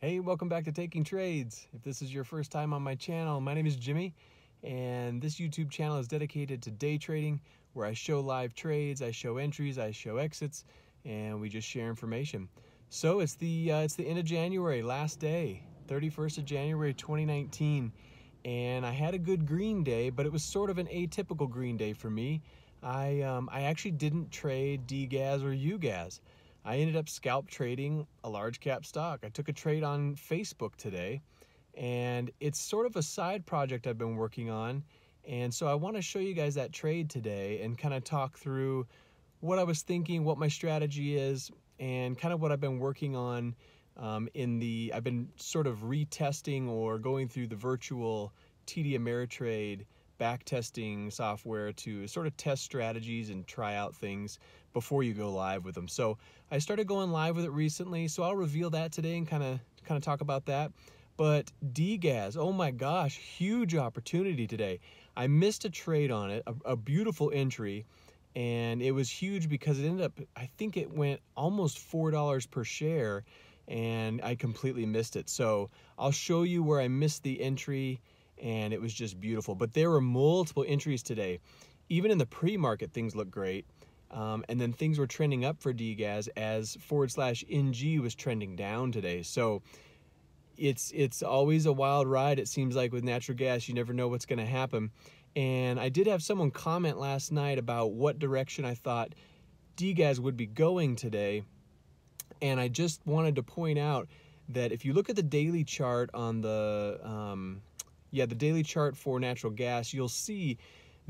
Hey, welcome back to Taking Trades. If this is your first time on my channel, my name is Jimmy, and this YouTube channel is dedicated to day trading, where I show live trades, I show entries, I show exits, and we just share information. So it's the end of January, last day, 31st of January 2019, and I had a good green day, but it was sort of an atypical green day for me. I actually didn't trade DGAZ or UGAZ. I ended up scalp trading a large cap stock. I took a trade on Facebook today, and it's sort of a side project I've been working on. And so I want to show you guys that trade today and kind of talk through what I was thinking, what my strategy is, and kind of what I've been working on. I've been sort of retesting or going through the virtual TD Ameritrade backtesting software to sort of test strategies and try out things before you go live with them. So I started going live with it recently, so I'll reveal that today and kind of talk about that. But DGAZ, oh my gosh, huge opportunity today. I missed a trade on it, a beautiful entry, and it was huge because it ended up, I think it went almost $4 per share, and I completely missed it. So I'll show you where I missed the entry, and it was just beautiful. But there were multiple entries today. Even in the pre-market, things look great. And then things were trending up for DGAZ as /NG was trending down today. So it's always a wild ride, it seems like, with natural gas. You never know what's going to happen. And I did have someone comment last night about what direction I thought DGAZ would be going today. And I just wanted to point out that if you look at the daily chart on the daily chart for natural gas, you'll see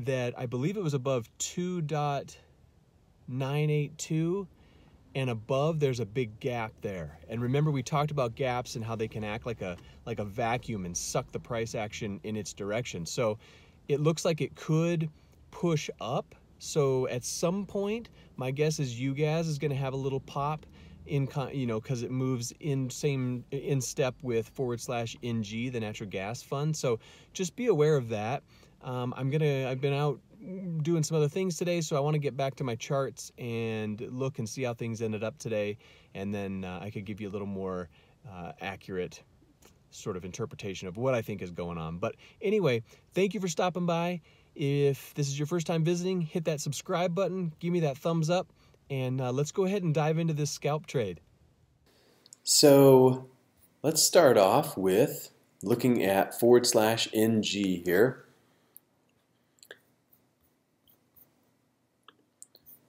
that I believe it was above 2.982, and above there's a big gap there. And remember, we talked about gaps and how they can act like a vacuum and suck the price action in its direction. So it looks like it could push up. So at some point, my guess is UGAZ is going to have a little pop in, because it moves in step with /NG, the natural gas fund. So just be aware of that. I've been out doing some other things today, so I want to get back to my charts and look and see how things ended up today, and then I could give you a little more accurate sort of interpretation of what I think is going on. But anyway, thank you for stopping by. If this is your first time visiting, hit that subscribe button, give me that thumbs up, and let's go ahead and dive into this scalp trade. So let's start off with looking at /NG here.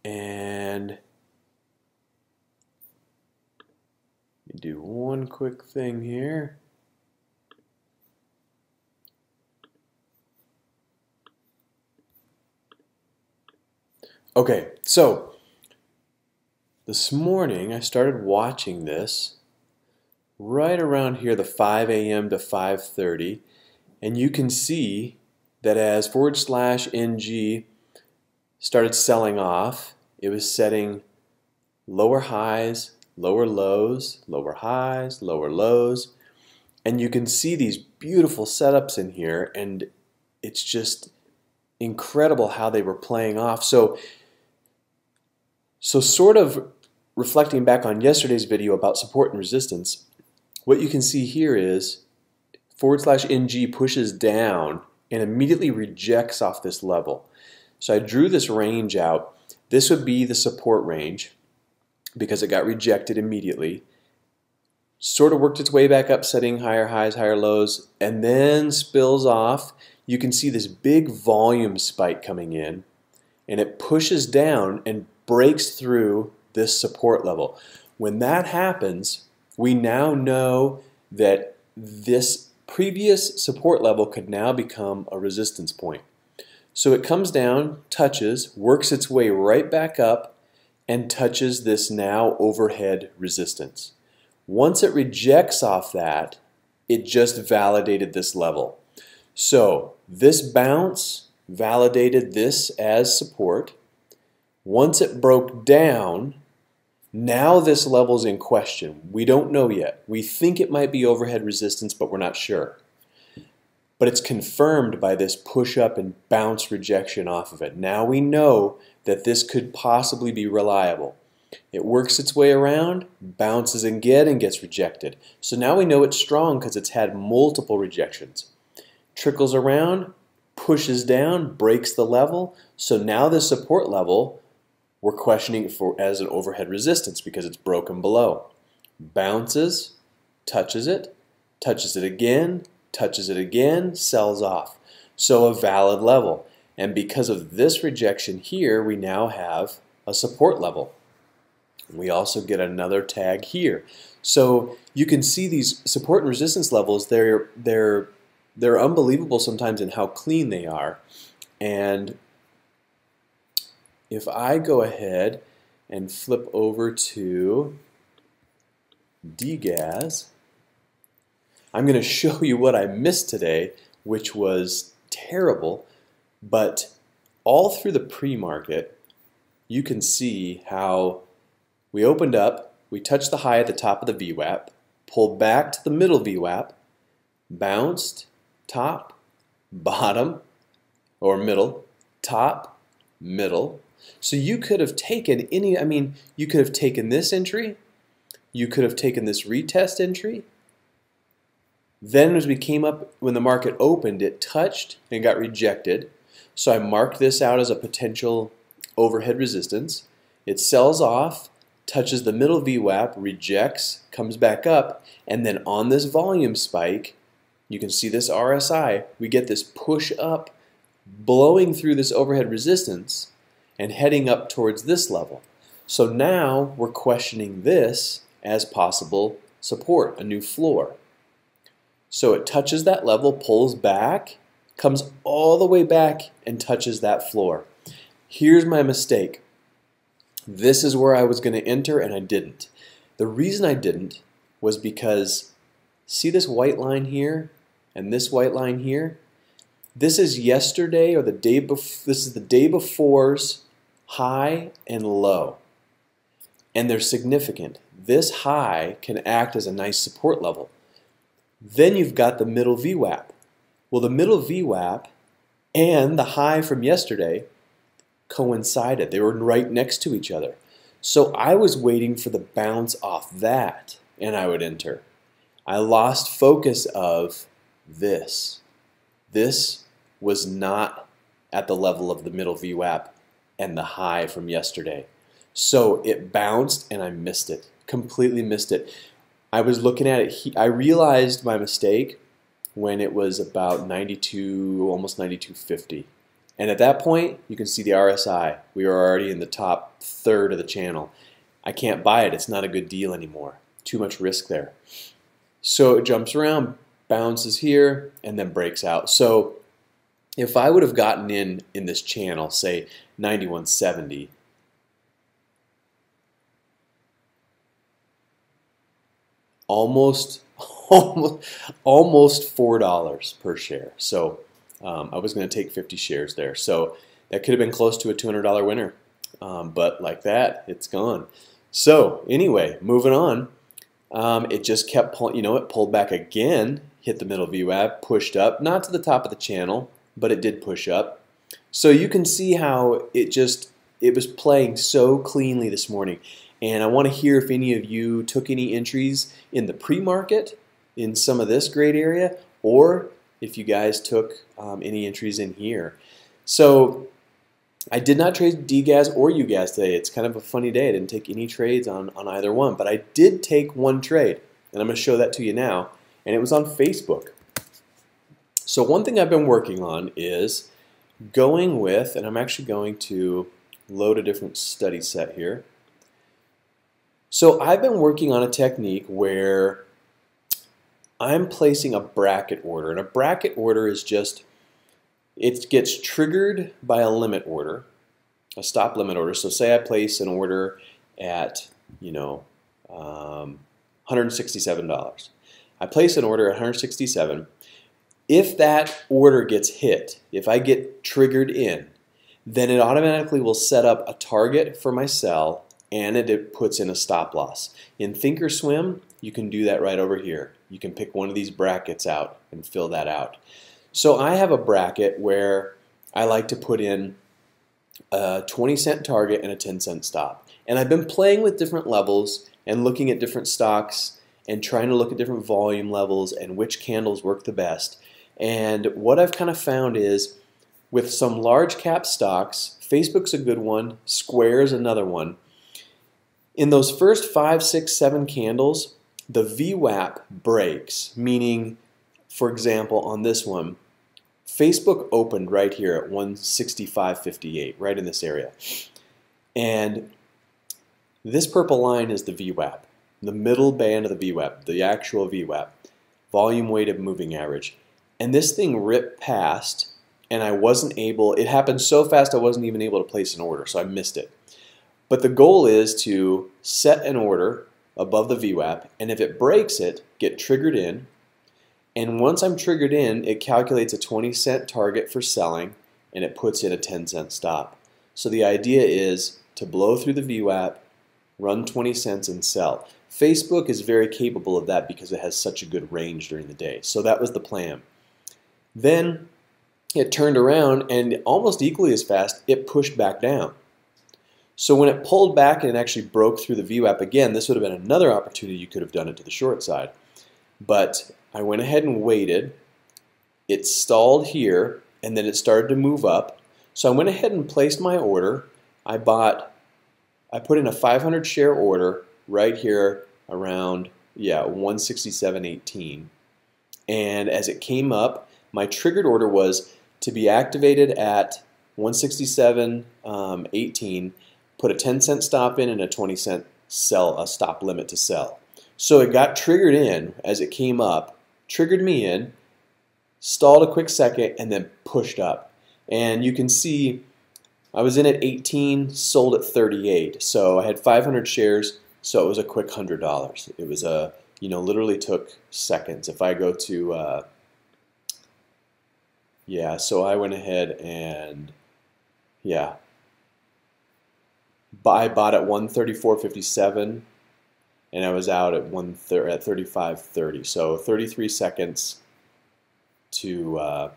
And let me do one quick thing here. Okay, so this morning I started watching this right around here, the 5 a.m. to 5:30, and you can see that as /NG started selling off, it was setting lower highs, lower lows, lower highs, lower lows, and you can see these beautiful setups in here, and it's just incredible how they were playing off. So sort of reflecting back on yesterday's video about support and resistance, what you can see here is /NG pushes down and immediately rejects off this level. So I drew this range out. This would be the support range because it got rejected immediately. Sort of worked its way back up, setting higher highs, higher lows, and then spills off. You can see this big volume spike coming in, and it pushes down and breaks through this support level. When that happens, we now know that this previous support level could now become a resistance point. So it comes down, touches, works its way right back up, and touches this now overhead resistance. Once it rejects off that, it just validated this level. So this bounce validated this as support. Once it broke down, now this level's in question. We don't know yet. We think it might be overhead resistance, but we're not sure. But it's confirmed by this push up and bounce rejection off of it. Now we know that this could possibly be reliable. It works its way around, bounces again, and gets rejected. So now we know it's strong because it's had multiple rejections. Trickles around, pushes down, breaks the level. So now this support level, we're questioning it as an overhead resistance because it's broken below. Bounces, touches it again, sells off. So a valid level. And because of this rejection here, we now have a support level. We also get another tag here. So you can see these support and resistance levels, they're unbelievable sometimes in how clean they are. And if I go ahead and flip over to DGAS, I'm going to show you what I missed today, which was terrible, but all through the pre-market, you can see how we opened up, we touched the high at the top of the VWAP, pulled back to the middle VWAP, bounced, top, bottom, or middle, top, middle. So you could have taken you could have taken this entry, you could have taken this retest entry. Then as we came up, when the market opened, it touched and got rejected. So I marked this out as a potential overhead resistance. It sells off, touches the middle VWAP, rejects, comes back up, and then on this volume spike, you can see this RSI, we get this push up, blowing through this overhead resistance and heading up towards this level. So now we're questioning this as possible support, a new floor. So it touches that level, pulls back, comes all the way back and touches that floor. Here's my mistake. This is where I was going to enter and I didn't. The reason I didn't was because, see this white line here and this white line here? This is yesterday or the day before. This is the day before's high and low. And they're significant. This high can act as a nice support level. Then you've got the middle VWAP. Well, the middle VWAP and the high from yesterday coincided. They were right next to each other. So I was waiting for the bounce off that and I would enter. I lost focus of this. This was not at the level of the middle VWAP and the high from yesterday. So it bounced and I missed it, completely missed it. I was looking at it, I realized my mistake when it was about 92, almost 92.50. And at that point, you can see the RSI. We were already in the top third of the channel. I can't buy it. It's not a good deal anymore. Too much risk there. So it jumps around, bounces here, and then breaks out. So if I would have gotten in this channel, say 91.70, almost $4 per share. So I was going to take 50 shares there. So that could have been close to a $200 winner. But like that, it's gone. So anyway, moving on. It just kept pulling, it pulled back again, hit the middle VWAP, pushed up, not to the top of the channel, but it did push up. So you can see how it was playing so cleanly this morning. And I want to hear if any of you took any entries in the pre-market in some of this great area, or if you guys took any entries in here. So I did not trade DGAS or UGAS today. It's kind of a funny day. I didn't take any trades on either one, but I did take one trade, and I'm going to show that to you now, and it was on Facebook. So one thing I've been working on is going with, and I'm actually going to load a different study set here. So I've been working on a technique where I'm placing a bracket order, and a bracket order is just, it gets triggered by a limit order, a stop limit order. So say I place an order at, $167. I place an order at $167. If that order gets hit, if I get triggered in, then it automatically will set up a target for my sell, and it puts in a stop loss. In Thinkorswim, you can do that right over here. You can pick one of these brackets out and fill that out. So I have a bracket where I like to put in a 20-cent target and a 10-cent stop. And I've been playing with different levels and looking at different stocks and trying to look at different volume levels and which candles work the best. And what I've kind of found is with some large cap stocks, Facebook's a good one, Square's another one. In those first 5, 6, 7 candles, the VWAP breaks, meaning, for example, on this one, Facebook opened right here at 165.58, right in this area. And this purple line is the VWAP, the middle band of the VWAP, the actual VWAP, volume weighted moving average. And this thing ripped past, and I wasn't able, it happened so fast I wasn't even able to place an order, so I missed it. But the goal is to set an order above the VWAP, and if it breaks it, get triggered in. And once I'm triggered in, it calculates a 20-cent target for selling, and it puts in a 10-cent stop. So the idea is to blow through the VWAP, run 20 cents, and sell. Facebook is very capable of that because it has such a good range during the day. So that was the plan. Then it turned around, and almost equally as fast, it pushed back down. So when it pulled back and it actually broke through the VWAP again, this would have been another opportunity you could have done it to the short side. But I went ahead and waited. It stalled here, and then it started to move up. So I went ahead and placed my order. I put in a 500 share order right here around, 167.18. And as it came up, my triggered order was to be activated at 167.18, put a 10-cent stop in and a 20-cent sell, a stop limit to sell. So it got triggered in as it came up, triggered me in, stalled a quick second, and then pushed up. And you can see I was in at 18, sold at 38. So I had 500 shares, so it was a quick $100. It was a, literally took seconds. If I go to, so I went ahead and, I bought at 134.57. And I was out at 35.30, so 33 seconds to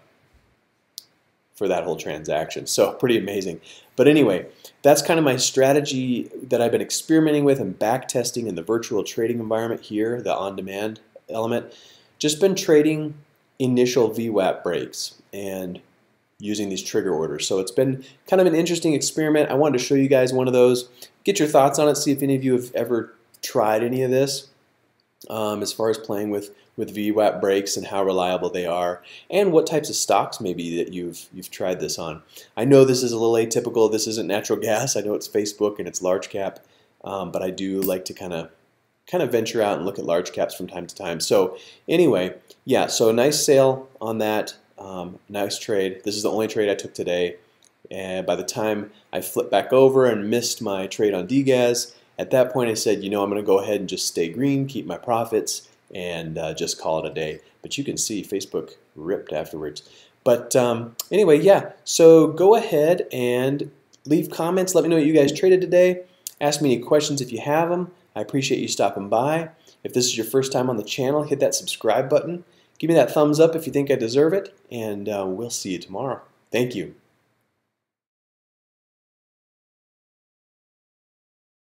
for that whole transaction. So pretty amazing. But anyway, that's kind of my strategy that I've been experimenting with and back testing in the virtual trading environment here, the on-demand element. Just been trading initial VWAP breaks and using these trigger orders. So it's been kind of an interesting experiment. I wanted to show you guys one of those, get your thoughts on it, see if any of you have ever tried any of this as far as playing with VWAP breaks and how reliable they are, and what types of stocks maybe that you've tried this on. I know this is a little atypical. This isn't natural gas. I know it's Facebook and it's large cap, but I do like to kind of venture out and look at large caps from time to time. So anyway, so a nice sale on that. Nice trade. This is the only trade I took today, and by the time I flipped back over and missed my trade on DGAS, at that point I said, I'm going to go ahead and just stay green, keep my profits, and just call it a day. But you can see Facebook ripped afterwards. But anyway, so go ahead and leave comments. Let me know what you guys traded today. Ask me any questions if you have them. I appreciate you stopping by. If this is your first time on the channel, hit that subscribe button. Give me that thumbs up if you think I deserve it, and we'll see you tomorrow. Thank you.